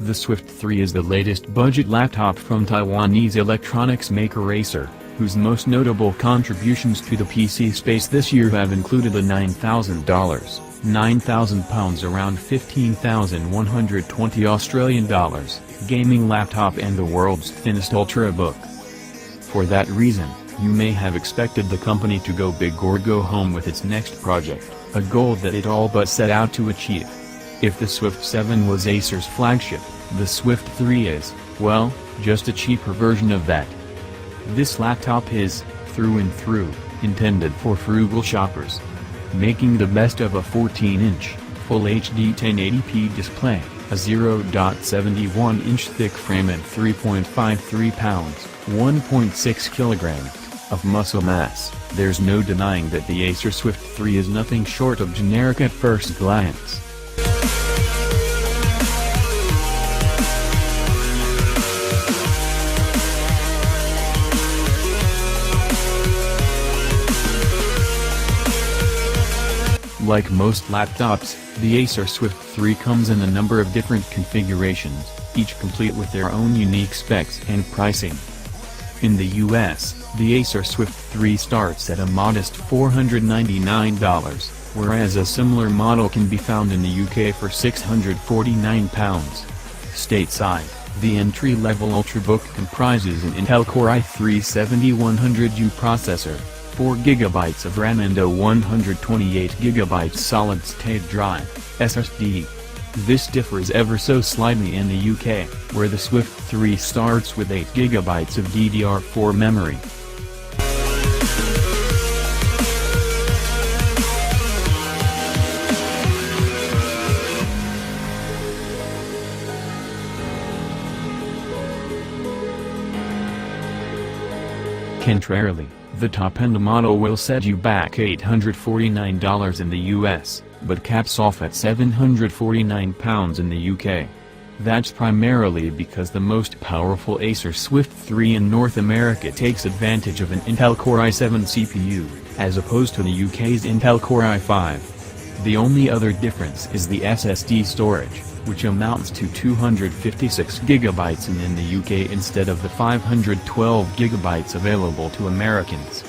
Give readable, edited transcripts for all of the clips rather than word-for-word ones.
The Swift 3 is the latest budget laptop from Taiwanese electronics maker Acer, whose most notable contributions to the PC space this year have included the $9,000, £9,000 around 15,120 Australian dollars, gaming laptop and the world's thinnest Ultrabook. For that reason, you may have expected the company to go big or go home with its next project, a goal that it all but set out to achieve. If the Swift 7 was Acer's flagship, the Swift 3 is, well, just a cheaper version of that. This laptop is, through and through, intended for frugal shoppers. Making the best of a 14-inch, Full HD 1080p display, a 0.71-inch thick frame and 3.53 pounds, 1.6 kilograms, of muscle mass, there's no denying that the Acer Swift 3 is nothing short of generic at first glance. Like most laptops, the Acer Swift 3 comes in a number of different configurations, each complete with their own unique specs and pricing. In the US, the Acer Swift 3 starts at a modest $499, whereas a similar model can be found in the UK for £649. Stateside, the entry-level Ultrabook comprises an Intel Core i3-7100U processor, 4GB of RAM and a 128GB solid-state drive, SSD. This differs ever so slightly in the UK, where the Swift 3 starts with 8GB of DDR4 memory. Contrarily, the top-end model will set you back $849 in the US, but caps off at £749 in the UK. That's primarily because the most powerful Acer Swift 3 in North America takes advantage of an Intel Core i7 CPU, as opposed to the UK's Intel Core i5. The only other difference is the SSD storage, which amounts to 256GB in the UK instead of the 512GB available to Americans.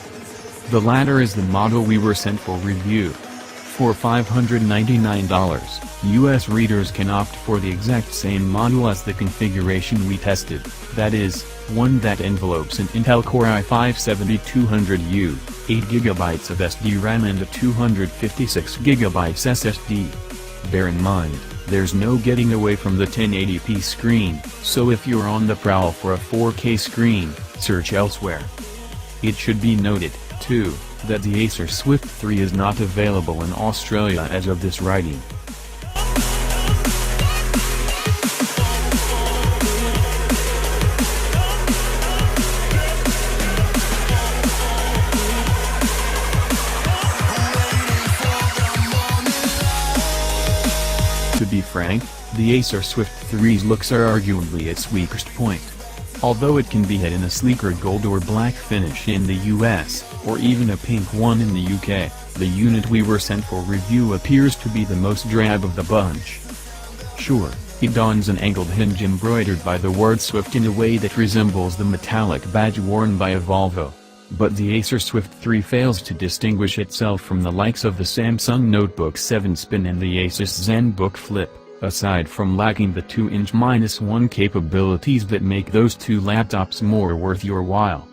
The latter is the model we were sent for review. For $599, US readers can opt for the exact same model as the configuration we tested, that is, one that envelopes an Intel Core i5-7200U, 8GB of SD RAM and a 256GB SSD. Bear in mind, there's no getting away from the 1080p screen, so if you're on the prowl for a 4K screen, search elsewhere. It should be noted, too, that the Acer Swift 3 is not available in Australia as of this writing. To be frank, the Acer Swift 3's looks are arguably its weakest point. Although it can be had in a sleeker gold or black finish in the US, or even a pink one in the UK, the unit we were sent for review appears to be the most drab of the bunch. Sure, it dons an angled hinge embroidered by the word Swift in a way that resembles the metallic badge worn by a Volvo. But the Acer Swift 3 fails to distinguish itself from the likes of the Samsung Notebook 7 Spin and the Asus ZenBook Flip, aside from lacking the 2-inch -1 capabilities that make those two laptops more worth your while.